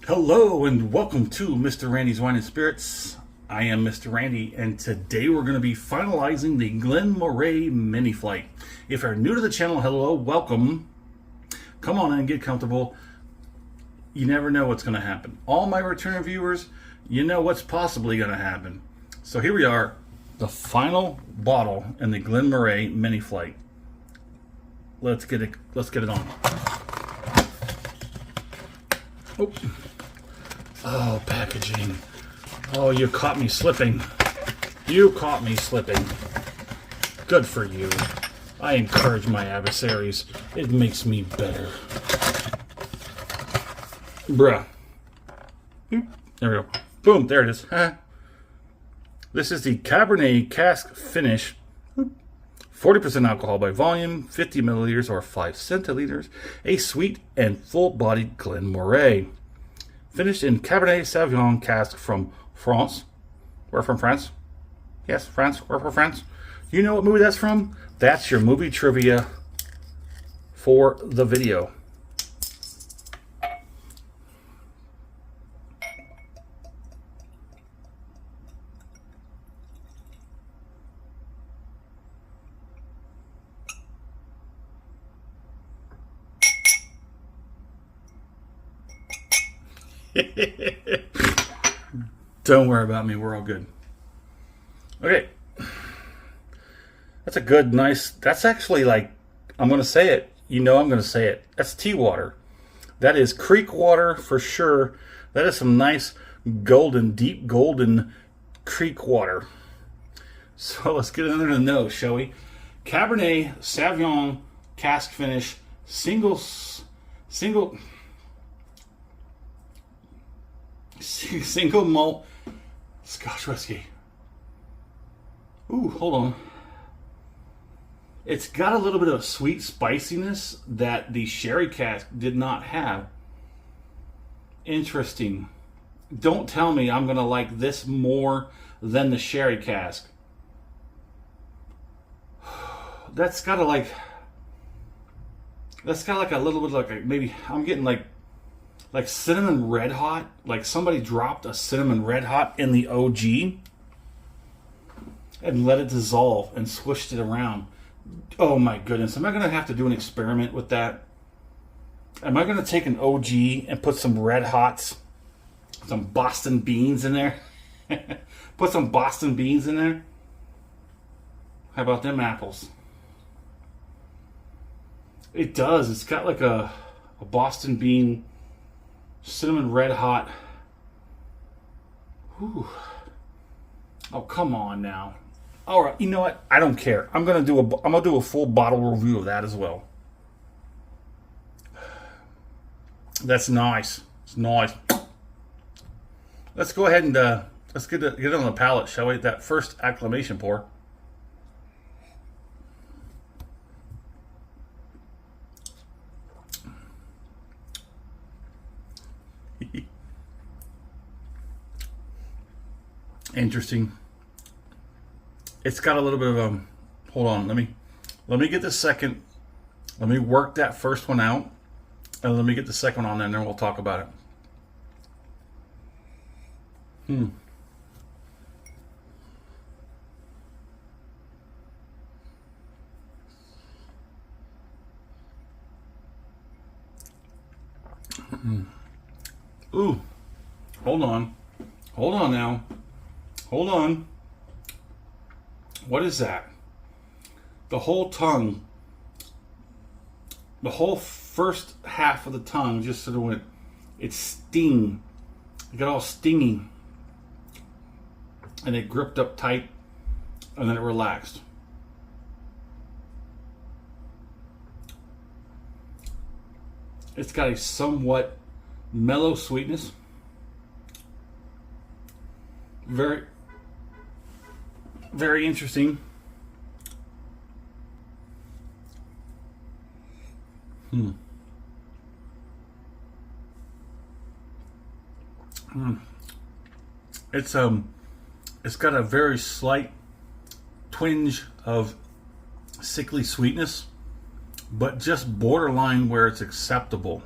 Hello and welcome to Mr. Randy's Wine and Spirits. I am Mr. Randy, and today we're going to be finalizing the Glen Moray mini flight. If you're new to the channel, hello, welcome. Come on in and get comfortable. You never know what's going to happen. All my return viewers, you know what's possibly going to happen. So here we are, the final bottle in the Glen Moray mini flight. Let's get it on. Oh. Oh, packaging. Oh, you caught me slipping. You caught me slipping. Good for you. I encourage my adversaries. It makes me better. Bruh. There we go. Boom, there it is. This is the Cabernet Cask finish. 40% alcohol by volume, 50 milliliters or 5 centiliters. A sweet and full-bodied Glen Moray. Finished in Cabernet Savignon cask from France. We're from France. Yes, France. We're from France. You know what movie that's from? That's your movie trivia for the video. Don't worry about me, we're all good. Okay. That's a good, nice, that's actually like, I'm going to say it. You know I'm going to say it. That's tea water. That is creek water for sure. That is some nice golden, deep golden creek water. So let's get under the nose, shall we? Cabernet Sauvignon cask finish, single malt Scotch whiskey. Ooh, hold on. It's got a little bit of sweet spiciness that the sherry cask did not have. Interesting. Don't tell me I'm gonna like this more than the sherry cask. That's got like a little bit like maybe I'm getting like cinnamon red hot, like somebody dropped a cinnamon red hot in the OG and let it dissolve and swished it around. Oh my goodness, am I going to have to do an experiment with that? Am I going to take an OG and put some red hots, some Boston beans in there? Put some Boston beans in there? How about them apples? It does, it's got like a Boston bean cinnamon red hot. Ooh. Oh, come on now. All right, you know what? I don't care. I'm gonna do a full bottle review of that as well. That's nice. It's nice. Let's go ahead and let's get it on the palate, shall we? That first acclimation pour. Interesting. It's got a little bit of hold on, let me get the second. Let me work that first one out, and let me get the second one on there, and then we'll talk about it. Ooh, hold on now. Hold on. What is that? The whole tongue, the whole first half of the tongue just sort of went, it sting. It got all stingy. And it gripped up tight, and then it relaxed. It's got a somewhat mellow sweetness. Very, very interesting. It's got a very slight twinge of sickly sweetness, but just borderline where it's acceptable.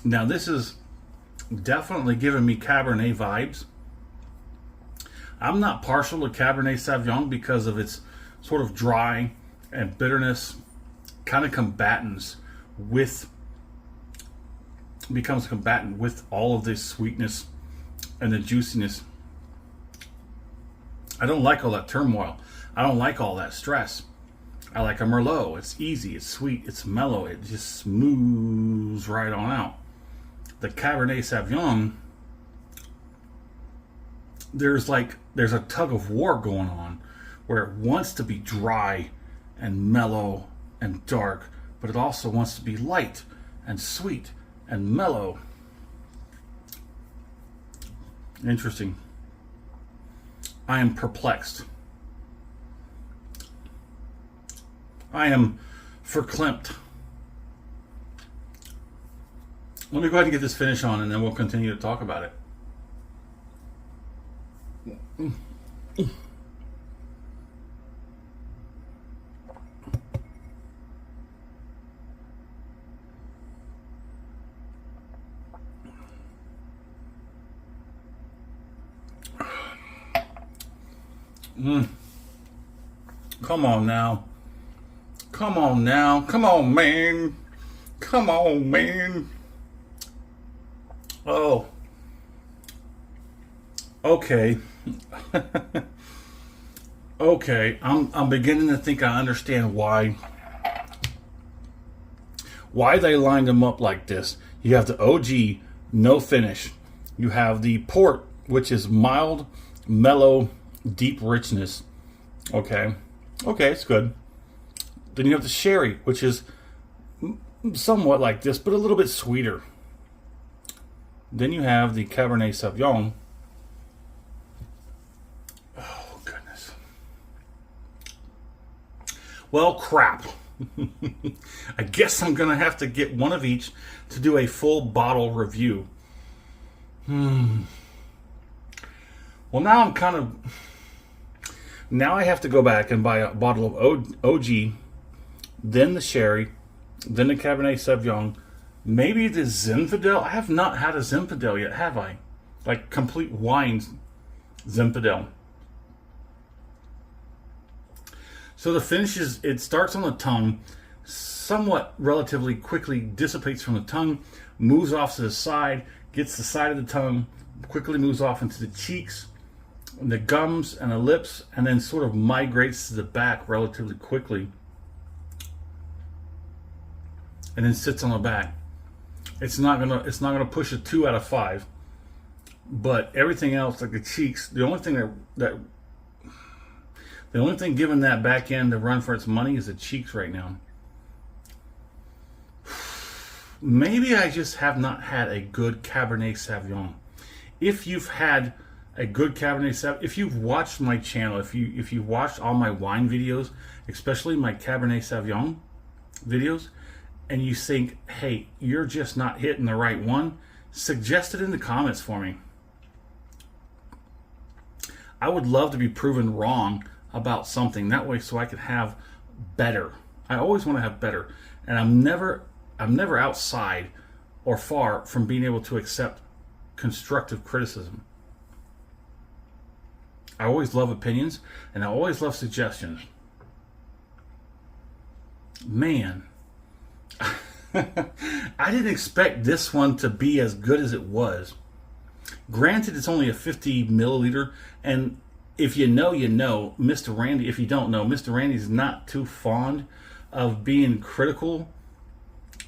Now this is definitely giving me Cabernet vibes. I'm not partial to Cabernet Sauvignon because of its sort of dry and bitterness kind of becomes combatant with all of this sweetness and the juiciness. I don't like all that turmoil. I don't like all that stress. I like a Merlot. It's easy, it's sweet, it's mellow, it just smooths right on out. The Cabernet Sauvignon, there's a tug of war going on where it wants to be dry and mellow and dark, but it also wants to be light and sweet and mellow. Interesting. I am perplexed. I am verklempt. Let me go ahead and get this finish on, and then we'll continue to talk about it. Come on now. Come on now. Come on, man. Come on, man. Oh. Okay. Okay. I'm beginning to think I understand why they lined them up like this. You have the OG, no finish. You have the port, which is mild, mellow, deep richness. Okay, it's good. Then you have the sherry, which is somewhat like this, but a little bit sweeter. Then you have the Cabernet Sauvignon. Oh, goodness. Well, crap. I guess I'm going to have to get one of each to do a full bottle review. Well, now I have to go back and buy a bottle of OG, then the sherry, then the Cabernet Sauvignon, maybe the Zinfandel. I have not had a Zinfandel yet, have I? Like complete wine Zinfandel. So the finish is, it starts on the tongue, somewhat relatively quickly dissipates from the tongue, moves off to the side, gets the side of the tongue, quickly moves off into the cheeks, the gums and the lips, and then sort of migrates to the back relatively quickly, and then sits on the back. It's not gonna push a 2 out of 5, but everything else, like the cheeks, the only thing giving that back end to run for its money is the cheeks right now. Maybe I just have not had a good Cabernet Sauvignon. If you've had a good Cabernet Sauvignon, if you've watched my channel, if you watched all my wine videos, especially my Cabernet Sauvignon videos, and you think, hey, you're just not hitting the right one, suggest it in the comments for me. I would love to be proven wrong about something, that way so I can have better. I always want to have better, and I'm never outside or far from being able to accept constructive criticism. I always love opinions, and I always love suggestions. Man, I didn't expect this one to be as good as it was. Granted, it's only a 50 milliliter, and if you know, you know. Mr. Randy, if you don't know, Mr. Randy's not too fond of being critical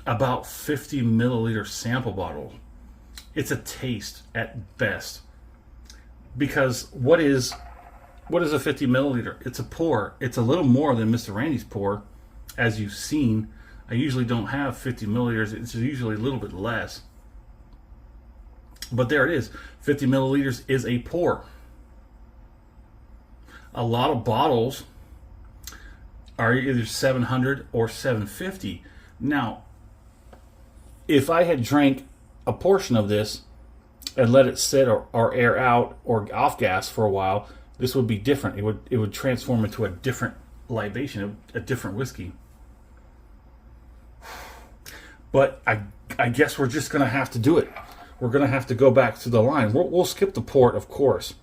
about 50 milliliter sample bottles. It's a taste at best. Because what is a 50 milliliter? It's a pour. It's a little more than Mr. Randy's pour, as you've seen. I usually don't have 50 milliliters. It's usually a little bit less. But there it is. 50 milliliters is a pour. A lot of bottles are either 700 or 750. Now, if I had drank a portion of this and let it sit or air out or off gas for a while, this would be different. It would transform into a different libation, a different whiskey. But I I guess we're just going to have to do it. We're going to have to go back to the line. We'll skip the port, of course.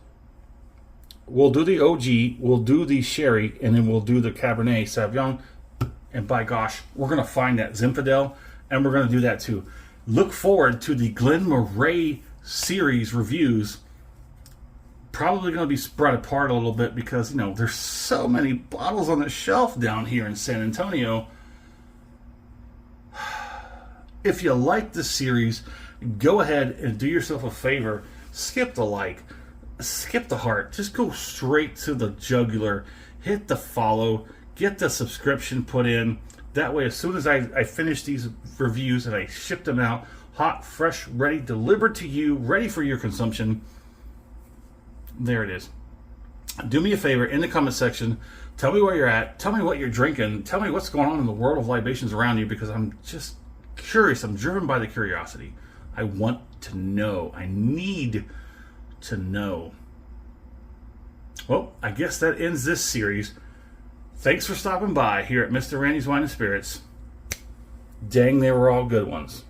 We'll do the OG, we'll do the sherry, and then we'll do the Cabernet Sauvignon. And by gosh, we're going to find that Zinfandel, and we're going to do that too. Look forward to the Glen Moray series reviews. Probably going to be spread apart a little bit because, you know, there's so many bottles on the shelf down here in San Antonio. If you like this series, go ahead and do yourself a favor. Skip the like. Skip the heart. Just go straight to the jugular. Hit the follow. Get the subscription put in. That way, as soon as I finish these reviews and I ship them out, hot, fresh, ready, delivered to you, ready for your consumption, there it is. Do me a favor in the comment section. Tell me where you're at. Tell me what you're drinking. Tell me what's going on in the world of libations around you, because I'm just curious. I'm driven by the curiosity. I want to know. I need to know. Well, I guess that ends this series. Thanks for stopping by here at Mr. Randy's Wine and Spirits. Dang, they were all good ones.